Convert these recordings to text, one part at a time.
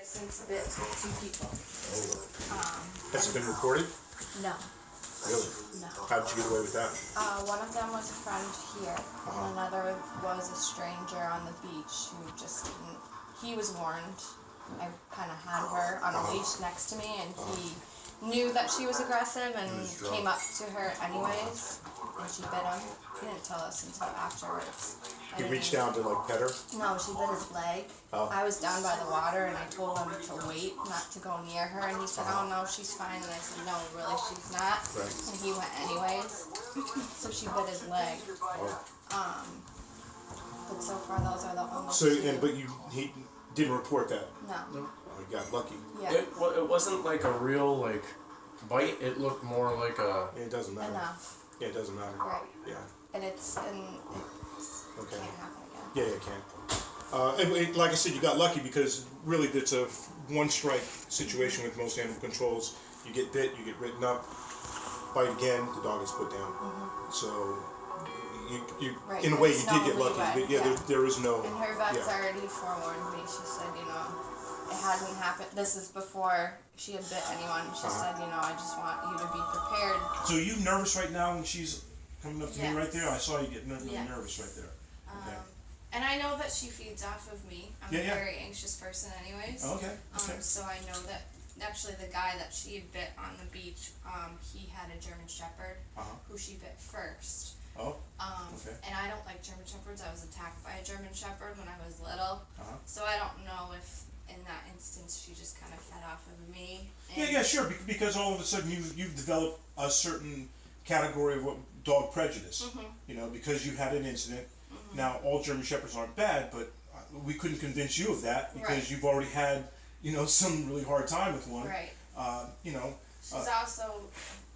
since bit 2 people. Has it been reported? No. Really? No. How did you get away with that? One of them was a friend here, and another was a stranger on the beach who just didn't. He was warned. I kind of had her on a leash next to me, and he knew that she was aggressive and came up to her anyways, and she bit him. He didn't tell us until afterwards. You reached down to like pet her? No, she bit his leg. Oh. I was down by the water and I told him to wait, not to go near her, and he said, oh no, she's fine, and I said, no, really, she's not. Right. And he went anyways. So she bit his leg. But so far those are the only two. But he didn't report that? No. Oh, he got lucky. Yeah. It wasn't like a real bite. It looked more like a. Yeah, it doesn't matter. Enough. Yeah, it doesn't matter. Right. Yeah. And it Okay. can't happen again. Yeah, it can. And like I said, you got lucky because really it's a one-strike situation with most animal controls. You get bit, you get written up, bite again, the dog is put down. So, you Right, in a way, you there's did no get lucky. leeway, But yeah, yeah. there is no. And her vet's yeah. already forewarned me. She said, it hadn't happened. This is before she had bit anyone. She said, I just want you to be prepared. So are you nervous right now when she's coming up to me right there? I Yes. saw you get really Yes. nervous right there. Okay. And I know that she feeds off of me. I'm Yeah, a yeah. very anxious person anyways. Okay. Okay. So I know that actually the guy that she had bit on the beach, he had a German Shepherd who she bit first. Oh. Okay. And I don't like German Shepherds. I was attacked by a German Shepherd when I was little. So I don't know if in that instance she just kind of fed off of me. Yeah, sure. Because all of a sudden you've developed a certain category of what dog prejudice. Because you had an incident. Now all German Shepherds aren't bad, but we couldn't convince you of that because Right. you've already had some really hard time with one. Right. She's also,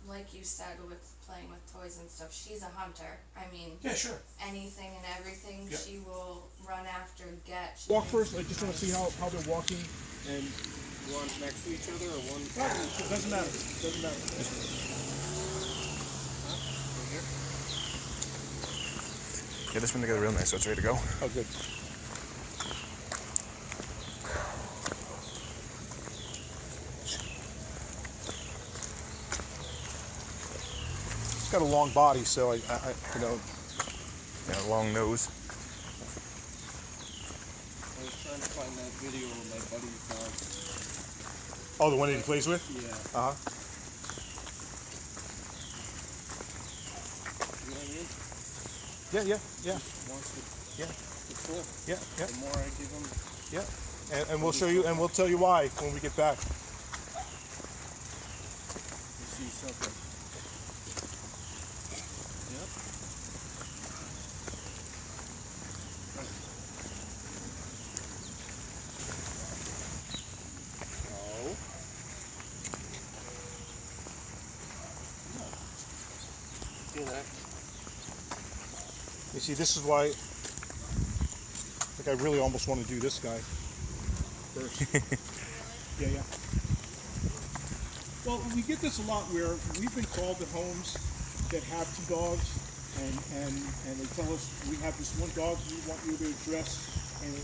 like you said, with playing with toys and stuff, she's a hunter. I mean, Yeah, sure. anything and everything Yep. she will run after, get. Walk first. I just want to see how they're walking, and One next to each other or one? it doesn't matter. Doesn't matter. Get this one together real nice so it's ready to go. Oh, good. It's got a long body, so I Yeah, long nose. I was trying to find that video of my buddy's dog. Oh, the one that he plays with? Yeah. Uh huh. You know what I mean? Yeah. Wants to. Yeah. It's cool. Yeah. The more I give him, Yeah. And we'll show you, and we'll tell you why when we get back. you see something. Yep. Oh. See that? You see, this is why. Like, I really almost want to do this guy first. Yeah. Well, we get this a lot where we've been called to homes that have 2 dogs, and they tell us we have this one dog we want you to address, and it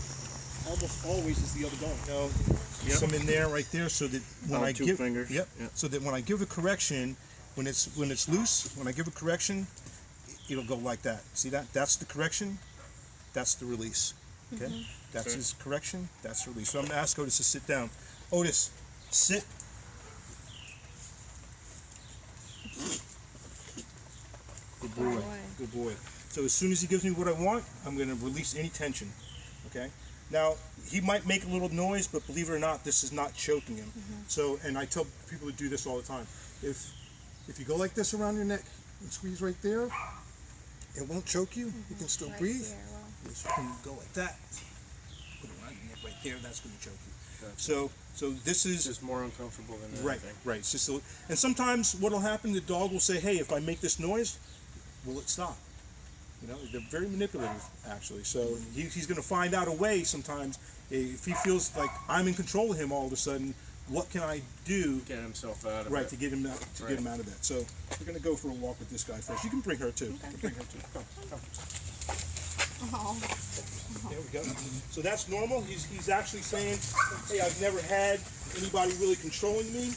almost always is the other dog. Some in there, right there, so that when I 2 give, fingers. Yep. So that when I give a correction, when it's loose, when I give a correction, it'll go like that. See that? That's the correction. That's the release. Okay. That's his correction. That's the release. So I'm gonna ask Otis to sit down. Otis, sit. Good boy. Good boy. So as soon as he gives me what I want, I'm gonna release any tension. Okay. Now, he might make a little noise, but believe it or not, this is not choking him. So, and I tell people to do this all the time. If you go like this around your neck and squeeze right there, it won't choke you. You can still breathe. Just when you go like that, put it around your neck right there, that's going to choke you. Gotcha. So this is Just more uncomfortable than right. anything. Right. It's just and sometimes what'll happen, the dog will say, "Hey, if I make this noise, will it stop?" They're very manipulative, actually. So he's going to find out a way sometimes. If he feels like I'm in control of him all of a sudden, what can I do? Get himself out of Right, it. to get him out, get him out of that. So we're going to go for a walk with this guy first. You can bring her too. You can bring her too. Come. Oh. There we go. So that's normal. He's actually saying, hey, I've never had anybody really controlling me.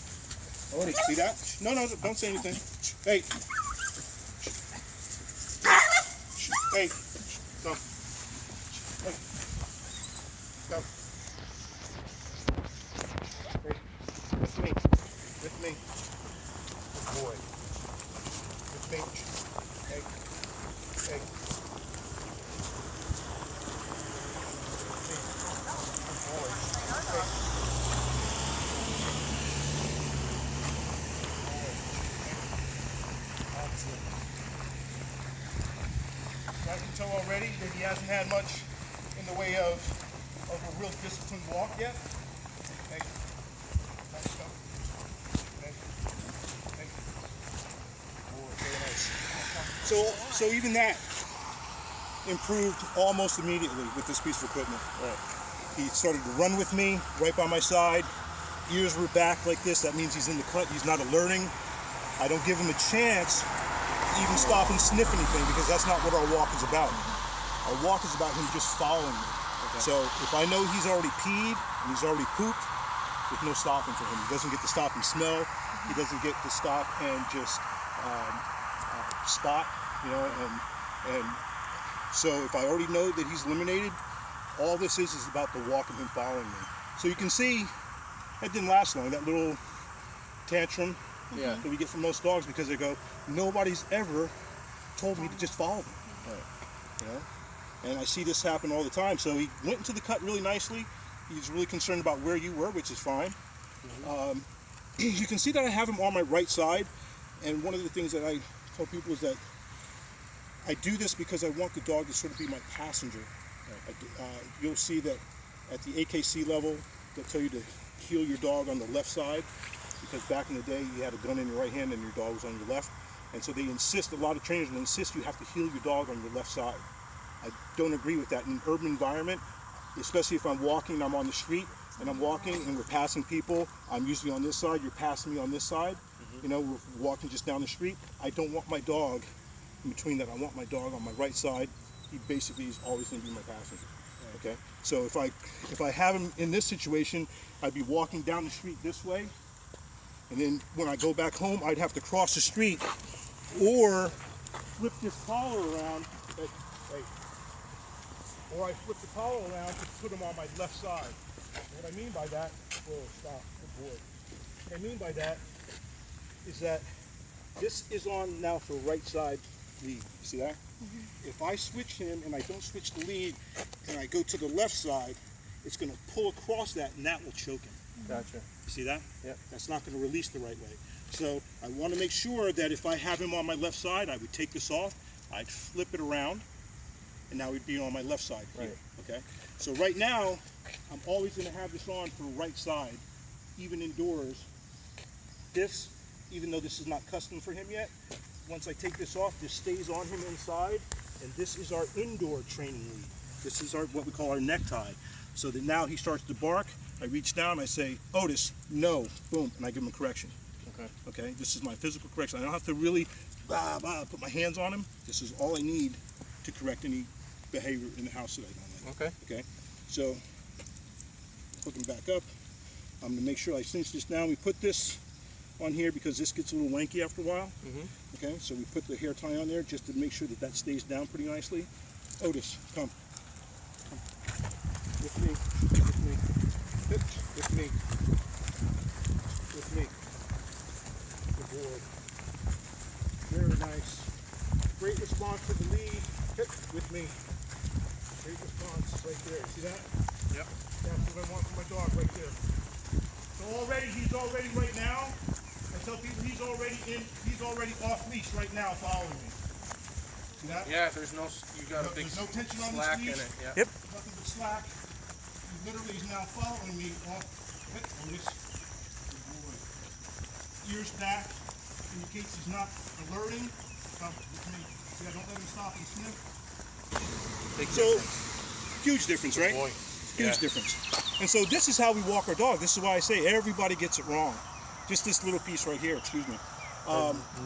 Oh, see that? No, don't say anything. Hey. Hey. Come. Hey. Come. Hey. With me. With me. Good boy. With me. Hey. Hey. I can tell already that he hasn't had much in the way of a real disciplined walk yet. Hey. Nice go. Hey. Hey. Oh, very nice. So even that improved almost immediately with this piece of equipment. Right. He started to run with me right by my side. Ears were back like this. That means he's in the cut. He's not alerting. I don't give him a chance to even stop and sniff anything because that's not what our walk is about. Our walk is about him just following me. Okay. So if I know he's already peed and he's already pooped, there's no stopping for him. He doesn't get to stop and smell. He doesn't get to stop and just spot, you know, and so if I already know that he's eliminated, all this is about the walk of him following me. So you can see that didn't last long, that little tantrum that we get from most dogs because they go, nobody's ever told me to just follow them. Right. You know? And I see this happen all the time. So he went into the cut really nicely. He's really concerned about where you were, which is fine. Mm-hmm. You can see that I have him on my right side. And one of the things that I tell people is that I do this because I want the dog to sort of be my passenger. You'll see that at the AKC level, they'll tell you to heel your dog on the left side because back in the day you had a gun in your right hand and your dog was on your left. And so they insist, a lot of trainers will insist you have to heel your dog on your left side. I don't agree with that. In an urban environment, especially if I'm walking, I'm on the street and I'm walking and we're passing people, I'm usually on this side, you're passing me on this side. Mm-hmm. You know, we're walking just down the street. I don't want my dog in between that. I want my dog on my right side. He basically is always going to be my passenger. Okay, so if I have him in this situation, I'd be walking down the street this way, and then when I go back home, I'd have to cross the street or flip this collar around. Or I flip the collar around to put him on my left side. What I mean by that, whoa, stop, good boy. What I mean by that is that this is on now for right side lead. See that? Mm-hmm. If I switch him and I don't switch the lead and I go to the left side, it's going to pull across that and that will choke him. Gotcha. You see that? Yep. That's not going to release the right way. So I want to make sure that if I have him on my left side, I would take this off, I'd flip it around, and now he'd be on my left side here. Right. Okay? So right now, I'm always going to have this on for right side, even indoors. This, even though this is not custom for him yet, once I take this off, this stays on him inside, and this is our indoor training lead. This is our what we call our necktie. So that now he starts to bark, I reach down, I say, Otis, no, boom, and I give him a correction. Okay. Okay, this is my physical correction. I don't have to really put my hands on him. This is all I need to correct any behavior in the house that I don't like. Okay. Okay, so hook him back up. I'm gonna make sure I cinch this down. We put this on here because this gets a little wanky after a while. Mm-hmm. Okay, so we put the hair tie on there just to make sure that that stays down pretty nicely. Otis, come. With me, with me, with me, with me. Good boy. Very nice. Great response to the lead. Hip with me. Great response right there. See that? Yep. That's what I want for my dog right there. So he's already right now. I tell people he's already off leash right now following me. See that? Yeah, there's no, you got a big There's no tension on slack this in leash. it. Yeah. Yep. Nothing but slack. He literally is now following me off Otis. Good boy. Ears back indicates he's not alerting. Come with me. See, I don't let him stop and sniff. Big So, difference. huge difference, right? Boy. Huge Yeah. difference. And so this is how we walk our dog. This is why I say everybody gets it wrong. Just this little piece right here, excuse me.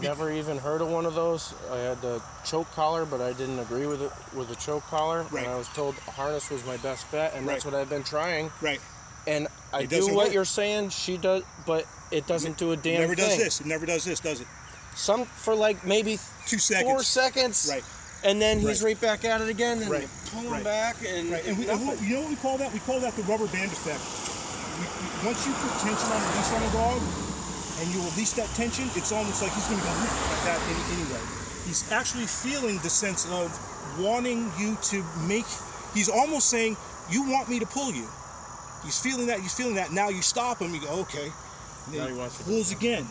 Never even heard of one of those. I had the choke collar, but I didn't agree with it with the choke collar. Right. And I was told a harness was my best bet, and that's Right. what I've been trying. Right. And I It do doesn't what work. you're saying. She does, but it doesn't do a damn Never thing. does this. It never does this, does it? Some for like maybe 2 seconds. 4 seconds. Right. And then he's Right. right back at it again, and Right. you pull him Right. back, and Right. And nothing. you know what we call that? We call that the rubber band effect. Once you put tension on a leash on a dog, and you release that tension, it's almost like he's going to go like that anyway. He's actually feeling the sense of wanting you to make. He's almost saying, "You want me to pull you." He's feeling that. He's feeling that. Now you stop him. You go, "Okay." And Now then he wants to pulls again.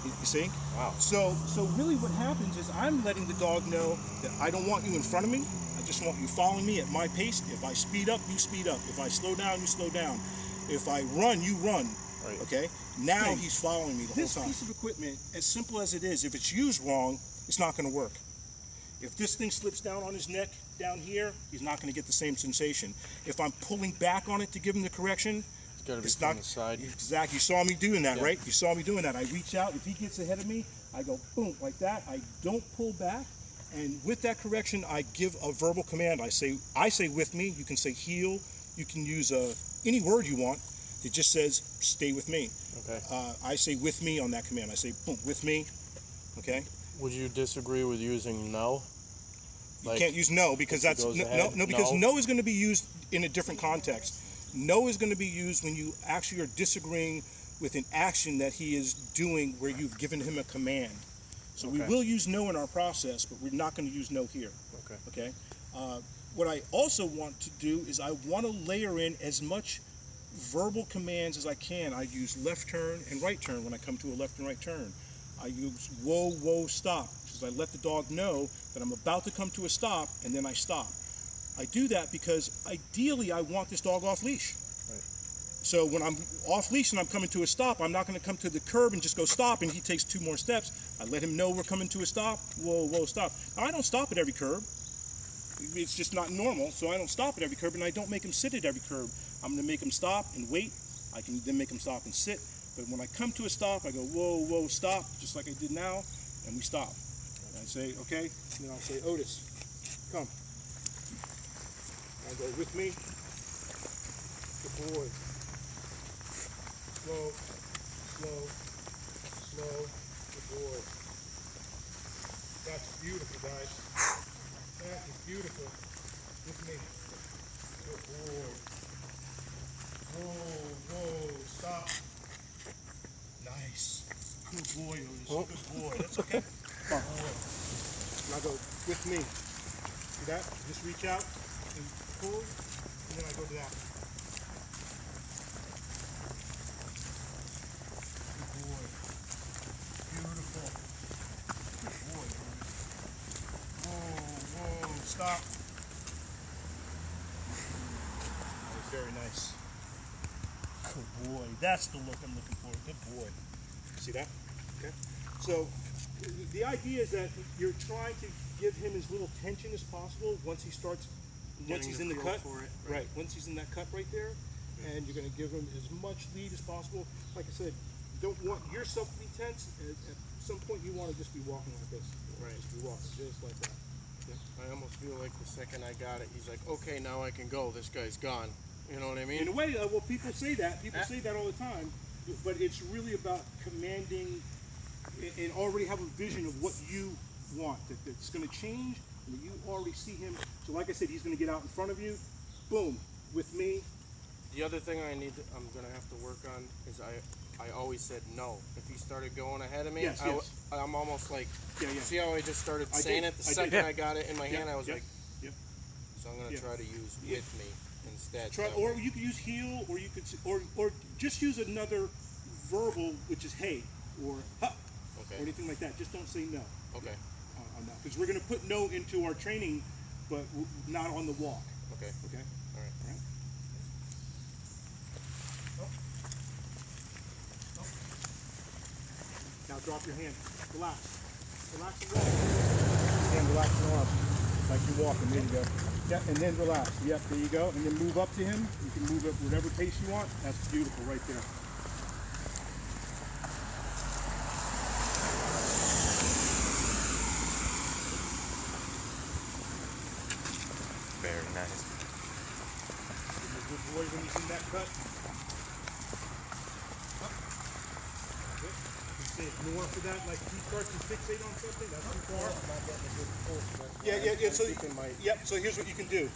You see? Wow. So really, what happens is I'm letting the dog know that I don't want you in front of me. I just want you following me at my pace. If I speed up, you speed up. If I slow down, you slow down. If I run, you run. Right. Okay? Now Okay. he's following me the whole This time. piece of equipment, As simple as it is, if it's used wrong, it's not going to work. If this thing slips down on his neck down here, he's not going to get the same sensation. If I'm pulling back on it to give him the correction, It's got to be it's from not the side. Exactly. You saw me doing that, Yeah. right? You saw me doing that. I reach out. If he gets ahead of me, I go boom like that. I don't pull back. And with that correction, I give a verbal command. I say with me. You can say heel. You can use any word you want. It just says stay with me. Okay. I say with me on that command. I say boom with me. Okay. Would you disagree with using no? You can't use no because if he that's goes no, ahead, no because no. no is going to be used in a different context. No is going to be used when you actually are disagreeing with an action that he is doing where you've given him a command. So we Okay. will use no in our process, but we're not going to use no here. Okay. Okay. What I also want to do is I want to layer in as much verbal commands as I can. I use left turn and right turn when I come to a left and right turn. I use whoa, whoa, stop, because I let the dog know that I'm about to come to a stop, and then I stop. I do that because ideally I want this dog off leash. Right. So when I'm off leash and I'm coming to a stop, I'm not going to come to the curb and just go stop, and he takes 2 more steps. I let him know we're coming to a stop. Whoa, whoa, stop. Now, I don't stop at every curb. It's just not normal, so I don't stop at every curb, and I don't make him sit at every curb. I'm going to make him stop and wait. I can then make him stop and sit. But when I come to a stop, I go, whoa, whoa, stop, just like I did now, and we stop. And I say, okay, and then I'll say, Otis, come. I go, with me. Good boy. Slow, slow, slow, good boy. That's beautiful, guys. That is beautiful. With me. Good boy. Whoa, whoa, stop. Nice. Good boy, Otis. Oh. Good boy. That's okay. Come on. Now go with me. See that? Just reach out and pull, and then I go down. Good boy. Beautiful. Good boy, Otis. Whoa, whoa, stop. That was very nice. Good boy. That's the look I'm looking for. Good boy. See that? Okay. So the idea is that you're trying to give him as little tension as possible once he starts, once Getting he's the in the feel cut. for it, Right. Once he's in that cut right there, and you're going to give him as much lead as possible. Like I said, you don't want yourself to be tense. At some point, you want to just be walking like this. Right. Just be walking just like that. I almost feel like the second I got it, he's like, okay, now I can go. This guy's gone. You know what I mean? In a way, well, people say that. People say that all the time, but it's really about commanding and already have a vision of what you want. That's going to change, and you already see him. So, like I said, he's going to get out in front of you. Boom, with me. The other thing I'm gonna have to work on is I always said no. If he started going ahead of me, Yes, yes. I'm almost like, Yeah, yeah. see how I just started I saying did. it the I did. second Yeah. I got it in my hand, I was Yep. like, Yep. so I'm gonna Yeah. try to use Yeah. with me instead. Try, That or way. you could use heel, or you could, or just use another verbal, which is hey, or huh, or Okay. anything like that. Just don't say no Okay. on that, because we're going to put no into our training, but not on the walk. Okay. Okay. All right. All right. Now drop your hand. Relax. Relax and walk. And relax and walk. Like you're walking. There you go. Yep, and then relax. Yep, there you go. And then move up to him. You can move at whatever pace you want. That's beautiful right there. that. Good. You say ignore for that, like he starts to fixate on something, that's too far. So here's what you can do.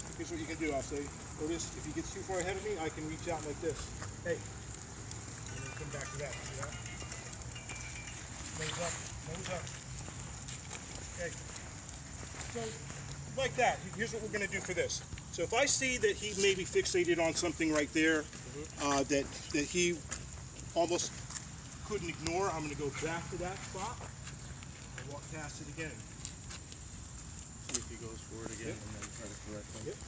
I'll say, Otis, if he gets too far ahead of me, I can reach out like this. Hey. And then come back to that. See that? Nose up. Okay. So, like that. Here's what we're going to do for this. So if I see that he may be fixated on something right there, that he almost couldn't ignore, I'm going to go back to that spot and walk past it again. See if he goes for it again and then try to correct him. Yep.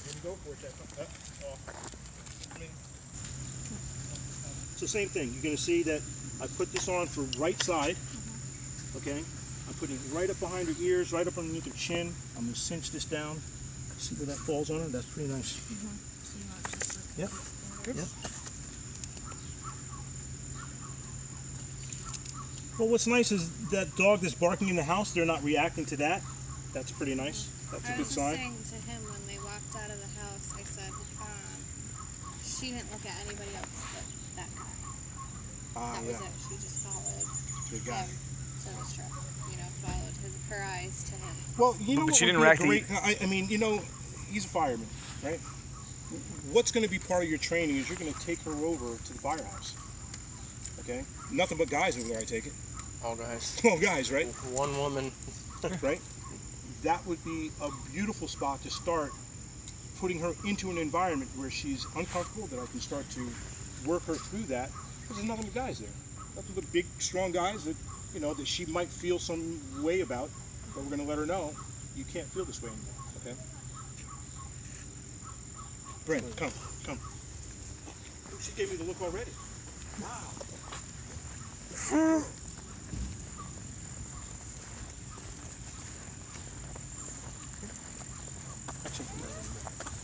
Then go for it. Off. So same thing. You're going to see that I put this on for right side. Okay. I'm putting it right up behind her ears, right up underneath her chin. I'm going to cinch this down. See where that falls on her? That's pretty nice. Yep. Yep. Well, what's nice is that dog that's barking in the house, they're not reacting to that. That's pretty nice. That's a good sign. I was just saying to him when they walked out of the house, I said, she didn't look at anybody else but that guy. That was it. She just followed Good guy. him to the truck. Followed her eyes to him. Well, you know But what she would didn't be a react to great, I mean, he's a fireman, right? What's going to be part of your training is you're going to take her over to the firehouse. Okay? Nothing but guys over there, I take it. All guys. All guys, right? One woman. Right? That would be a beautiful spot to start putting her into an environment where she's uncomfortable, that I can start to work her through that, because there's nothing but guys there. Nothing but big, strong guys that, that she might feel some way about, but we're going to let her know, you can't feel this way anymore, okay? Brent, come. She gave me the look already. Wow.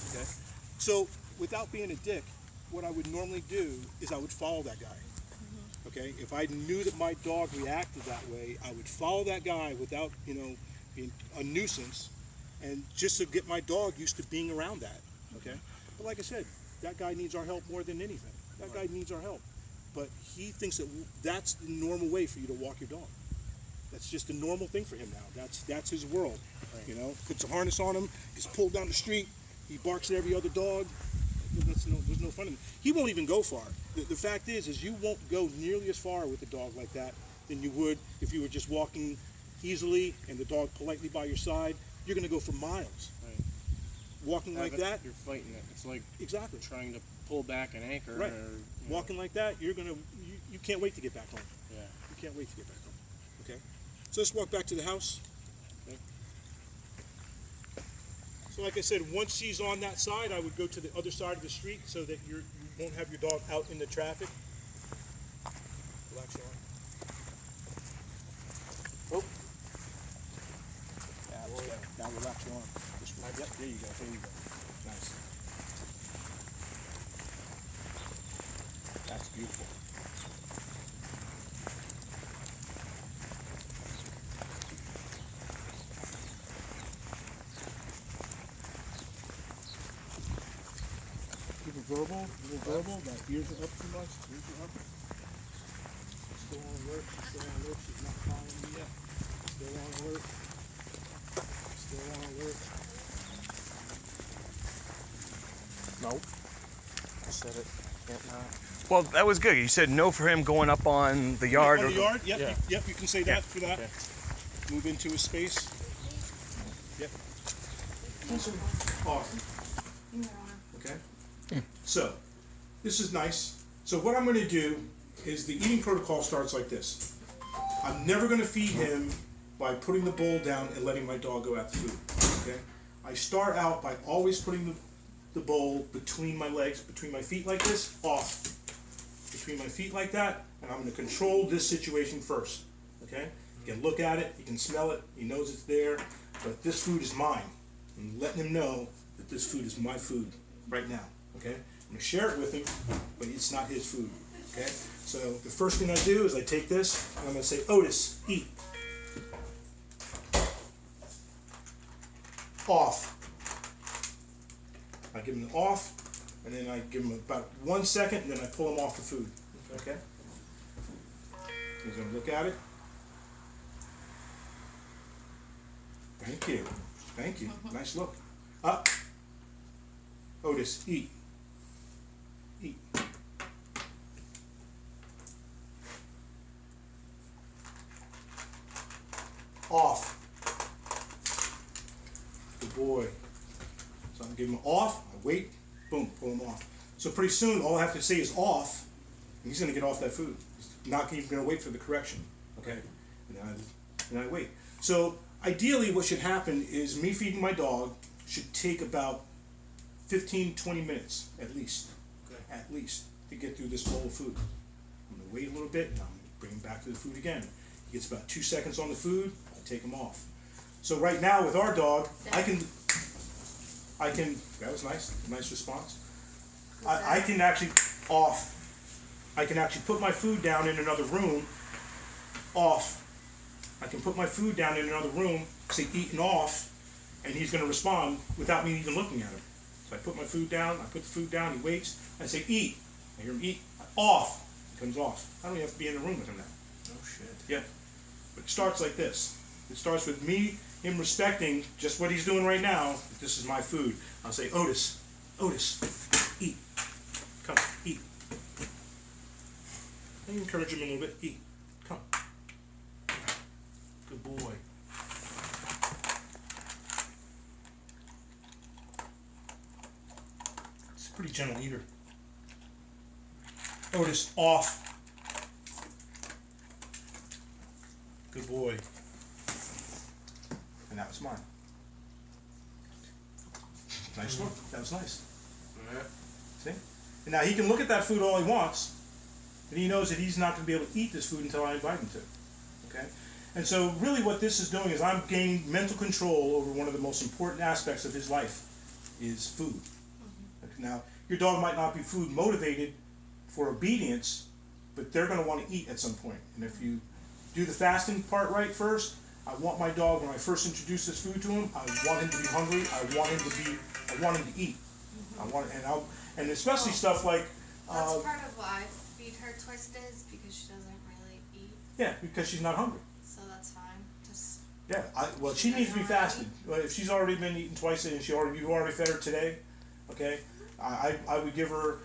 Okay. So, without being a dick, what I would normally do is I would follow that guy. Okay, if I knew that my dog reacted that way, I would follow that guy without, being a nuisance, and just to get my dog used to being around that. Okay, but like I said, that guy needs our help more than anything. That guy needs our help, but he thinks that that's the normal way for you to walk your dog. That's just a normal thing for him now. That's his world. Right. Puts a harness on him, gets pulled down the street, he barks at every other dog. There's no fun in it. He won't even go far. The fact is you won't go nearly as far with a dog like that than you would if you were just walking easily and the dog politely by your side. You're going to go for miles. Right. Walking like that, you're fighting it. It's like exactly trying to pull back an anchor. Right. Or, Walking like that, you can't wait to get back home. Yeah. You can't wait to get back home. Okay. So let's walk back to the house. Okay. So like I said, once she's on that side, I would go to the other side of the street so that you won't have your dog out in the traffic. Relax your arm. Oh. Yeah, that's good. Now relax your arm. This way. Yep, there you go. Nice. That's beautiful. Keep it verbal, that ears are up too much, ears are up. Still on alert, she's not following me yet. Still on alert. Nope. I said it. Can't not. Well, that was good. You said no for him going up on the yard. On the yard? Yep, Yeah. yep, you can say that for that. Okay. Move into his space. Yep. Awesome. Okay. So, this is nice. So what I'm going to do is the eating protocol starts like this. I'm never going to feed him by putting the bowl down and letting my dog go at the food. Okay. I start out by always putting the bowl between my legs, between my feet like this, off. Between my feet like that, and I'm going to control this situation first. Okay. You can look at it, you can smell it, he knows it's there, but this food is mine. I'm letting him know that this food is my food right now. Okay? I'm going to share it with him, but it's not his food. Okay? So the first thing I do is I take this, and I'm going to say, Otis, eat. Off. I give him the off, and then I give him about 1 second, and then I pull him off the food. Okay? He's gonna look at it. Thank you. Thank you. Nice look. Up. Otis, eat. Eat. Off. Good boy. So I'm giving him off, I wait, boom, pull him off. So pretty soon, all I have to say is off, and he's gonna get off that food. He's not even gonna wait for the correction, okay? And then I wait. So ideally, what should happen is me feeding my dog should take about 15, 20 minutes, at least. Okay. At least, to get through this bowl of food. I'm gonna wait a little bit, and I'm gonna bring him back to the food again. He gets about 2 seconds on the food, I take him off. So right now, with our dog, I can, that was nice, nice response. I can actually I can actually put my food down in another room, off. I can put my food down in another room, say eaten off, and he's gonna respond without me even looking at him. So I put my food down, I put the food down, he waits, I say eat. I hear him eat, off, he comes off. I don't even have to be in the room with him now. No shit. Yeah, but it starts like this. It starts with him respecting just what he's doing right now. This is my food. I'll say, Otis, eat. Come, eat. I encourage him a little bit. Eat. Come. Good boy. He's a pretty gentle eater. Otis, off. Good boy. And that was mine. Nice look. That was nice. Yeah. See? And now he can look at that food all he wants, and he knows that he's not going to be able to eat this food until I invite him to. Okay? And so really what this is doing is I'm gaining mental control over one of the most important aspects of his life, is food. Okay, now, your dog might not be food motivated for obedience, but they're going to want to eat at some point. And if you do the fasting part right first, I want my dog, when I first introduce this food to him, I want him to be hungry, I want him to eat. And especially stuff like That's part of why I feed her twice a day is because she doesn't really eat. yeah, because she's not hungry. So that's fine. Just Yeah, well, she needs to be fasted. Well, if she's already been eating twice a day and you've already fed her today, okay, I would give her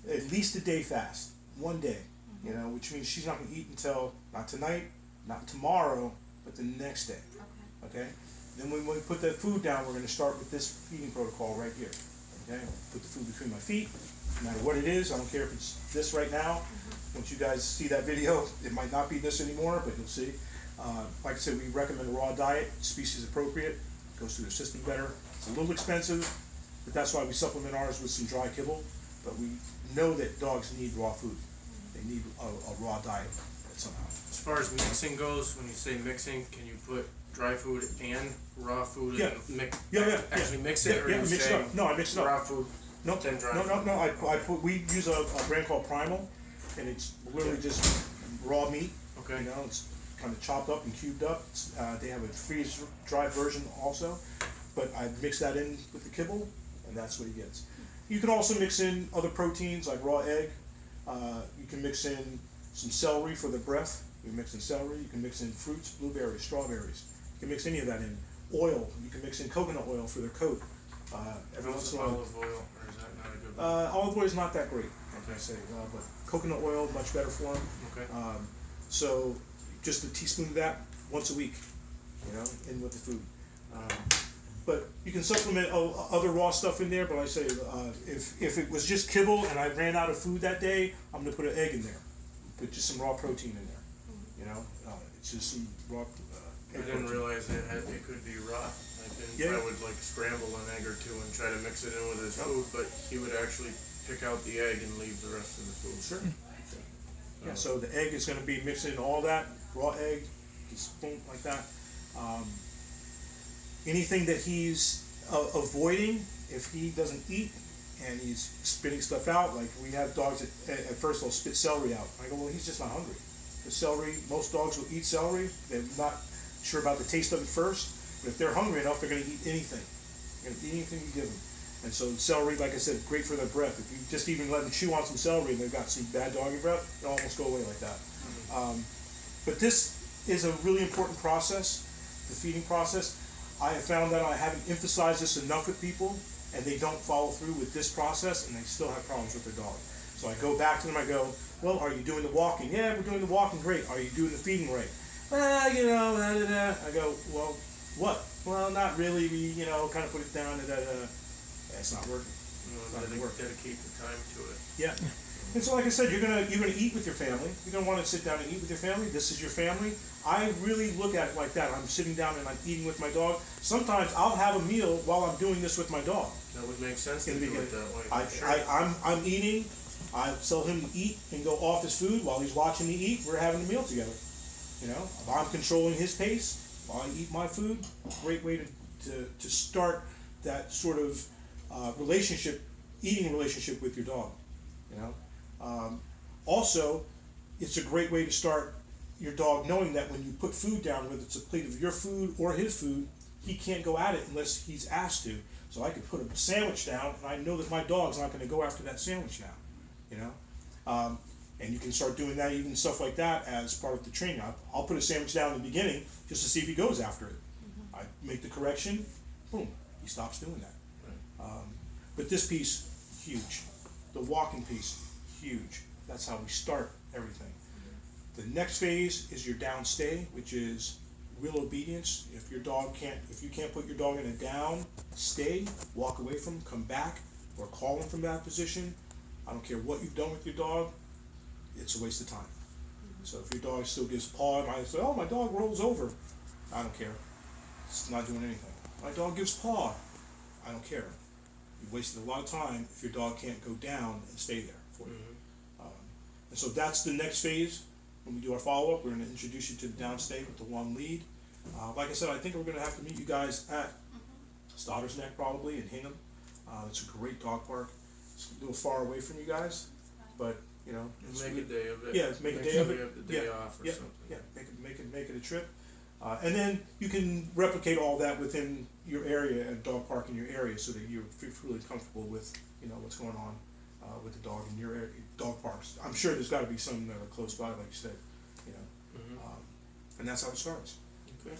at least a day fast, 1 day, you know, which means she's not going to eat until, not tonight, not tomorrow, but the next day, okay? Then when we put that food down, we're going to start with this feeding protocol right here, okay? Put the food between my feet, no matter what it is. I don't care if it's this right now. Once you guys see that video, it might not be this anymore, but you'll see. Like I said, we recommend a raw diet, species appropriate, goes through the system better. It's a little expensive, but that's why we supplement ours with some dry kibble. But we know that dogs need raw food. They need a raw diet somehow. As far as mixing goes, when you say mixing, can you put dry food and raw food Yeah. and mix? Yeah. Actually mix it, or Yeah, you mix it say up. No, I mix it up. raw food? No, Then dry no. We use a brand called Primal, and it's literally just raw meat. Okay. You know, it's kind of chopped up and cubed up. They have a freeze-dried version also, but I mix that in with the kibble, and that's what he gets. You can also mix in other proteins like raw egg. You can mix in some celery for the breath. You can mix in celery. You can mix in fruits, blueberries, strawberries. You can mix any of that in. Oil. You can mix in coconut oil for their coat. Every once in a while. Olive oil, or is that not a good one? Olive oil is not that great, I say, but coconut oil much better for them. Okay. So just a teaspoon of that once a week, you know, in with the food. But you can supplement other raw stuff in there. But like I say, if it was just kibble and I ran out of food that day, I'm gonna put an egg in there, put just some raw protein in there. You know, it's just some raw. I didn't realize it could be raw. I would like scramble an egg or two and try to mix it in with his food, but he would actually pick out the egg and leave the rest of the food. Sure. Yeah, so the egg is going to be mixed in all that, raw egg, just boom, like that. Anything that he's avoiding, if he doesn't eat and he's spitting stuff out, like we have dogs that at first they'll spit celery out. I go, well, he's just not hungry. The celery, most dogs will eat celery. They're not sure about the taste of it first, but if they're hungry enough, they're going to eat anything. They're going to eat anything you give them. And so celery, like I said, great for their breath. If you just even let them chew on some celery and they've got some bad doggy breath, it'll almost go away like that. But this is a really important process, the feeding process. I have found that I haven't emphasized this enough with people, and they don't follow through with this process, and they still have problems with their dog. So I go back to them, I go, well, are you doing the walking? Yeah, we're doing the walking, great. Are you doing the feeding right? Well, you know, da, da, da. I go, well, what? Well, not really. We, you know, kind of put it down, da, da, da. It's not working. Dedicate the time to it. Yeah. And so, like I said, you're gonna eat with your family. You're gonna want to sit down and eat with your family. This is your family. I really look at it like that. I'm sitting down and I'm eating with my dog. Sometimes I'll have a meal while I'm doing this with my dog. That would make sense to In the do it beginning. that way. Sure. I'm eating. I tell him to eat and go off his food while he's watching me eat. We're having a meal together. You know, if I'm controlling his pace while I eat my food, great way to start that sort of eating relationship with your dog. You know, also, it's a great way to start your dog knowing that when you put food down, whether it's a plate of your food or his food, he can't go at it unless he's asked to. So I could put a sandwich down, and I know that my dog's not going to go after that sandwich now. You know, and you can start doing that, even stuff like that, as part of the training. I'll put a sandwich down in the beginning just to see if he goes after it. I make the correction, boom, he stops doing that. But this piece, huge. The walking piece, huge. That's how we start everything. The next phase is your down stay, which is real obedience. If you can't put your dog in a down stay, walk away from him, come back, or call him from that position. I don't care what you've done with your dog, it's a waste of time. So if your dog still gives paw, I say, oh, my dog rolls over. I don't care. It's not doing anything. My dog gives paw. I don't care. You've wasted a lot of time if your dog can't go down and stay there for you. And so that's the next phase. When we do our follow-up, we're going to introduce you to the downstay with the one lead. Like I said, I think we're going to have to meet you guys at Stotter's Neck probably in Hingham. It's a great dog park. It's a little far away from you guys, but you know, Make a day of it. Yeah, make a day sure of it. We have the day off or something. Yeah, make it a trip, and then you can replicate all that within your area and dog park in your area, so that you're really comfortable with what's going on with the dog in your area, dog parks. I'm sure there's got to be some that are close by, like you said, and that's how it starts. Okay.